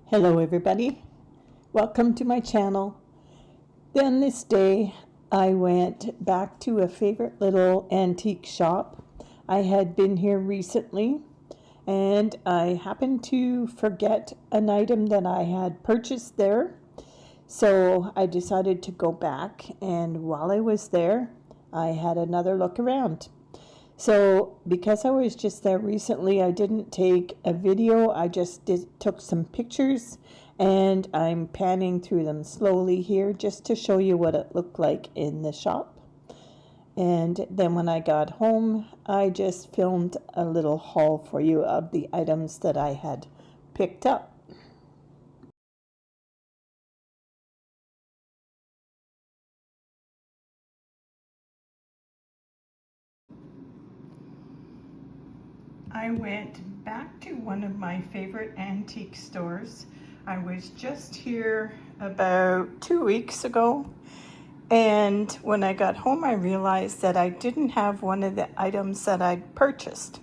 Hello everybody, welcome to my channel. Then this day I went back to a favorite little antique shop. I had been here recently and I happened to forget an item that I had purchased there. So I decided to go back, and while I was there I had another look around. So because I was just there recently, I didn't take a video. I just took some pictures, and I'm panning through them slowly here just to show you what it looked like in the shop. And then when I got home, I just filmed a little haul for you of the items that I had picked up. I went back to one of my favorite antique stores. I was just here about 2 weeks ago, and when I got home I realized that I didn't have one of the items that I'd purchased.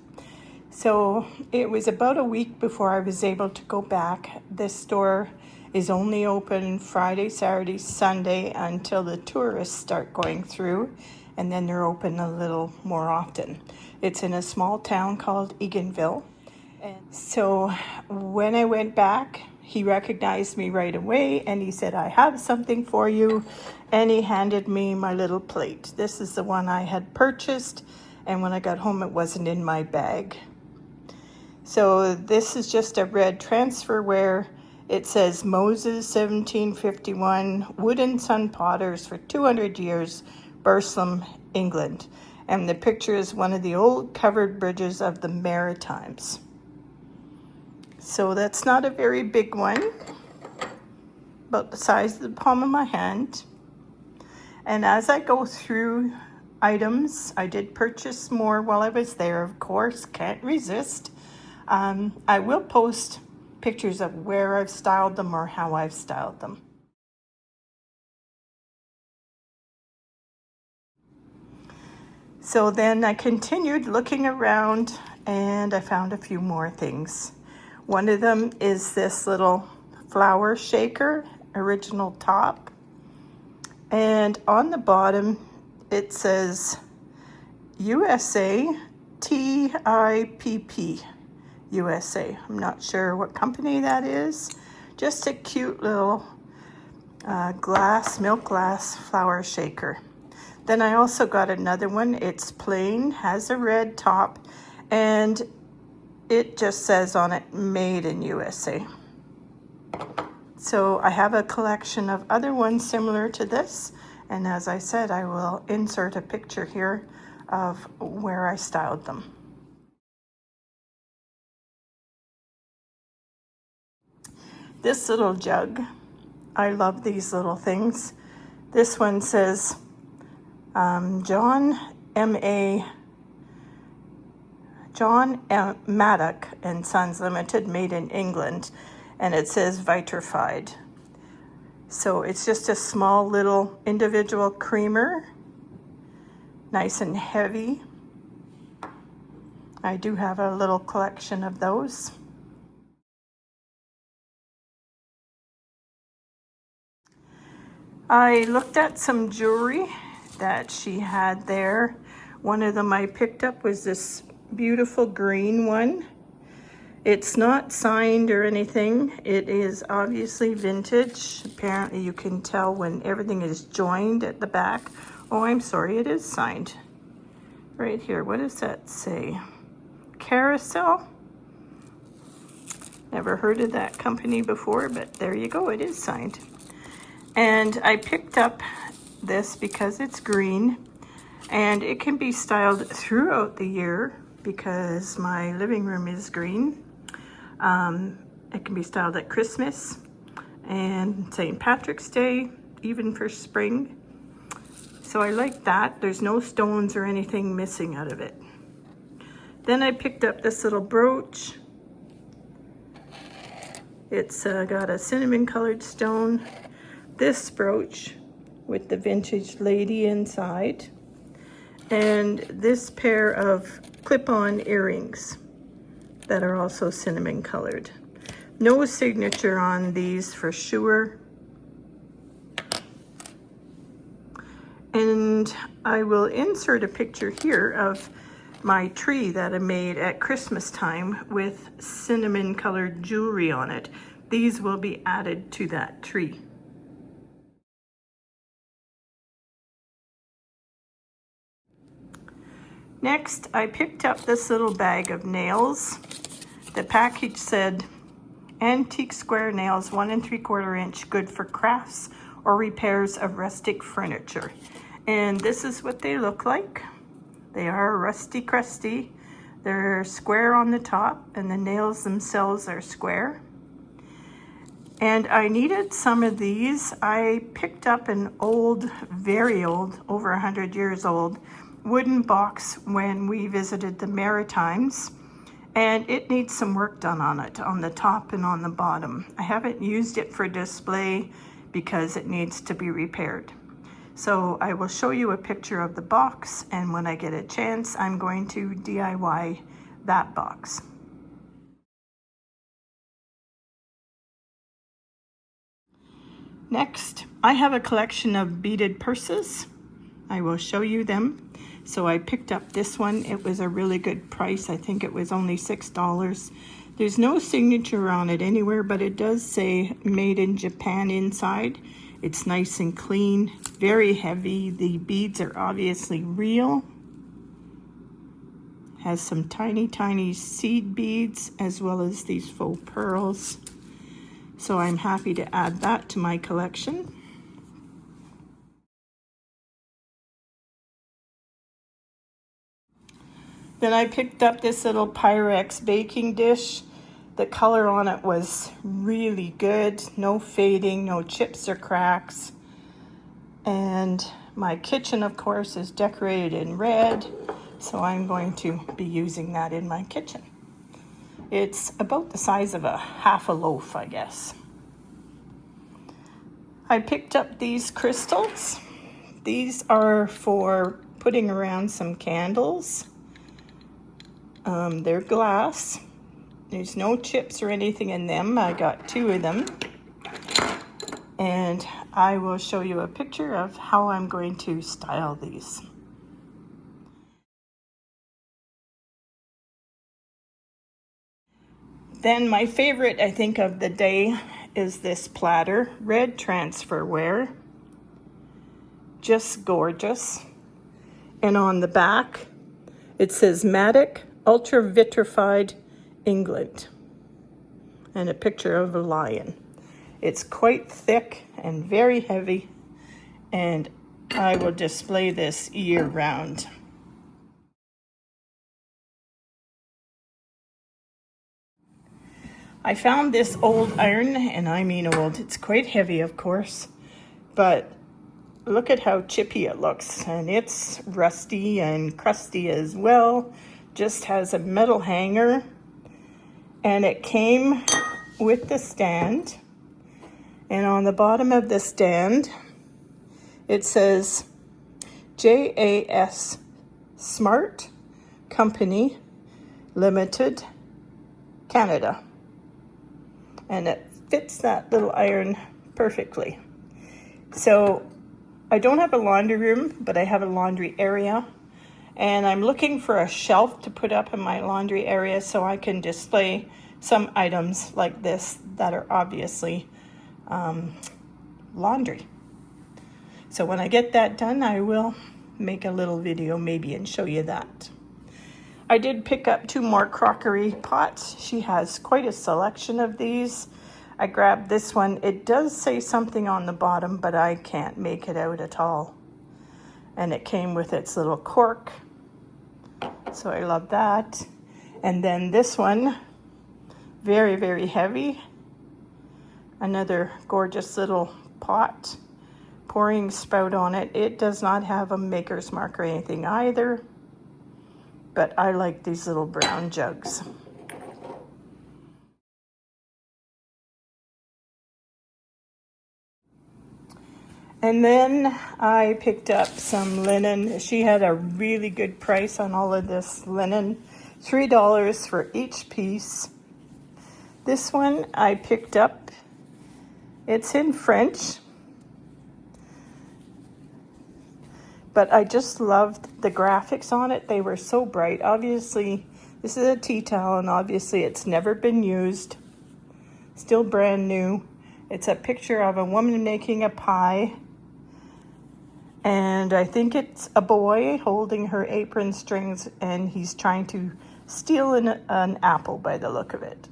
So it was about a week before I was able to go back. This store is only open Friday, Saturday, Sunday until the tourists start going through, and then they're open a little more often. It's in a small town called Eganville. And so when I went back, he recognized me right away and he said, "I have something for you." And he handed me my little plate. This is the one I had purchased, and when I got home it wasn't in my bag. So this is just a red transferware. It says Moses 1751 wooden sun potters for 200 years, Burslem, England. And the picture is one of the old covered bridges of the Maritimes. So that's not a very big one, about the size of the palm of my hand. And as I go through items, I did purchase more while I was there, of course, can't resist. I will post pictures of where I've styled them or how I've styled them. So then I continued looking around and I found a few more things. One of them is this little flower shaker, original top. And on the bottom it says USA TIPP. USA. I'm not sure what company that is. Just a cute little milk glass flower shaker. Then I also got another one. It's plain, has a red top, and it just says on it, "Made in USA." So I have a collection of other ones similar to this, and as I said, I will insert a picture here of where I styled them. This little jug, I love these little things. This one says John Maddock and Sons Limited, made in England, and it says vitrified. So it's just a small little individual creamer, nice and heavy. I do have a little collection of those. I looked at some jewelry that she had there. One of them I picked up was this beautiful green one. It's not signed or anything. It is obviously vintage. Apparently you can tell when everything is joined at the back. Oh, I'm sorry, it is signed. Right here, what does that say? Carousel? Never heard of that company before, but there you go, it is signed. And I picked up this because it's green and it can be styled throughout the year because my living room is green. It can be styled at Christmas and St. Patrick's Day, even for spring. So I like that. There's no stones or anything missing out of it. Then I picked up this little brooch. It's got a cinnamon colored stone. This brooch with the vintage lady inside, and this pair of clip-on earrings that are also cinnamon colored. No signature on these for sure. And I will insert a picture here of my tree that I made at Christmas time with cinnamon colored jewelry on it. These will be added to that tree. Next, I picked up this little bag of nails. The package said, antique square nails, 1 3/4 inch, good for crafts or repairs of rustic furniture. And this is what they look like. They are rusty crusty. They're square on the top and the nails themselves are square. And I needed some of these. I picked up an old, very old, over 100 years old, wooden box when we visited the Maritimes. And it needs some work done on it, on the top and on the bottom. I haven't used it for display because it needs to be repaired. So I will show you a picture of the box, and when I get a chance, I'm going to DIY that box. Next, I have a collection of beaded purses. I will show you them. So I picked up this one. It was a really good price. I think it was only $6. There's no signature on it anywhere, but it does say made in Japan inside. It's nice and clean, very heavy. The beads are obviously real. Has some tiny, tiny seed beads as well as these faux pearls. So I'm happy to add that to my collection. Then I picked up this little Pyrex baking dish. The color on it was really good. No fading, no chips or cracks. And my kitchen, of course, is decorated in red. So I'm going to be using that in my kitchen. It's about the size of a half a loaf, I guess. I picked up these crystals. These are for putting around some candles. They're glass. There's no chips or anything in them. I got 2 of them. And I will show you a picture of how I'm going to style these. Then my favorite, I think, of the day is this platter, red transferware. Just gorgeous. And on the back, it says Matic Ultra Vitrified England, and a picture of a lion. It's quite thick and very heavy, and I will display this year round. I found this old iron, and I mean old. It's quite heavy, of course, but look at how chippy it looks, and it's rusty and crusty as well. Just has a metal hanger, and it came with the stand. And on the bottom of the stand, it says JAS Smart Company Limited, Canada. And it fits that little iron perfectly. So I don't have a laundry room, but I have a laundry area. And I'm looking for a shelf to put up in my laundry area so I can display some items like this that are obviously laundry. So when I get that done, I will make a little video maybe and show you that. I did pick up 2 more crockery pots. She has quite a selection of these. I grabbed this one. It does say something on the bottom, but I can't make it out at all. And it came with its little cork. So I love that. And then this one, very, very heavy. Another gorgeous little pot, pouring spout on it. It does not have a maker's mark or anything either, but I like these little brown jugs. And then I picked up some linen. She had a really good price on all of this linen. $3 for each piece. This one I picked up. It's in French, but I just loved the graphics on it. They were so bright. Obviously, this is a tea towel, and obviously it's never been used. Still brand new. It's a picture of a woman making a pie, and I think it's a boy holding her apron strings, and he's trying to steal an apple by the look of it.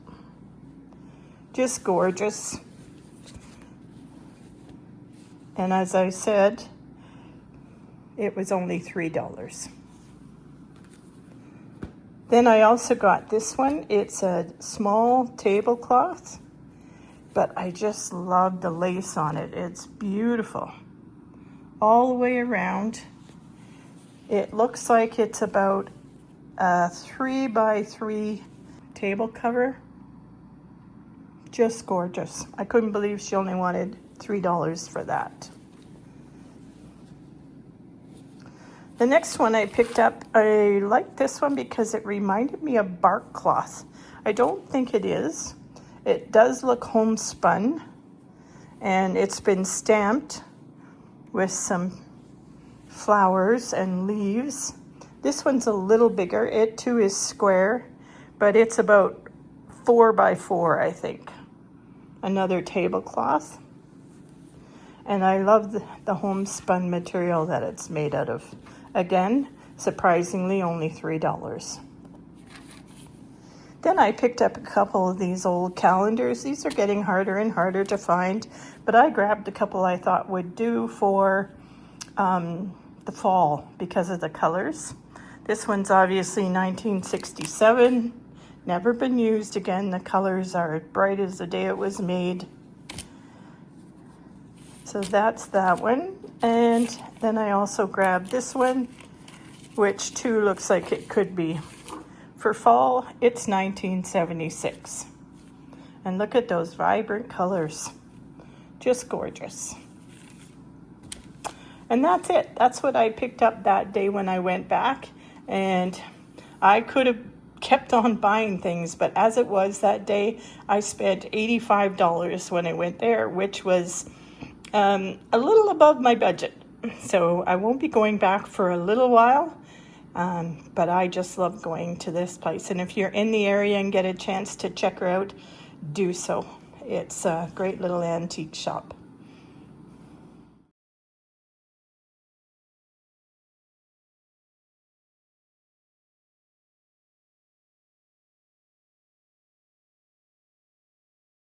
Just gorgeous. And as I said, it was only $3. Then I also got this one. It's a small tablecloth, but I just love the lace on it. It's beautiful all the way around. It looks like it's about a 3x3 table cover. Just gorgeous. I couldn't believe she only wanted $3 for that. The next one I picked up, I like this one because it reminded me of bark cloth. I don't think it is. It does look homespun, and it's been stamped with some flowers and leaves. This one's a little bigger. It too is square, but it's about 4x4, I think. Another tablecloth. And I love the homespun material that it's made out of. Again, surprisingly, only $3. Then I picked up a couple of these old calendars. These are getting harder and harder to find, but I grabbed a couple I thought would do for the fall because of the colors. This one's obviously 1967, never been used again. The colors are as bright as the day it was made. So that's that one. And then I also grabbed this one, which too looks like it could be for fall. It's 1976. And look at those vibrant colors. Just gorgeous. And that's it. That's what I picked up that day when I went back. And I could have kept on buying things, but as it was that day, I spent $85 when I went there, which was a little above my budget. So I won't be going back for a little while, but I just love going to this place. And if you're in the area and get a chance to check her out, do so. It's a great little antique shop.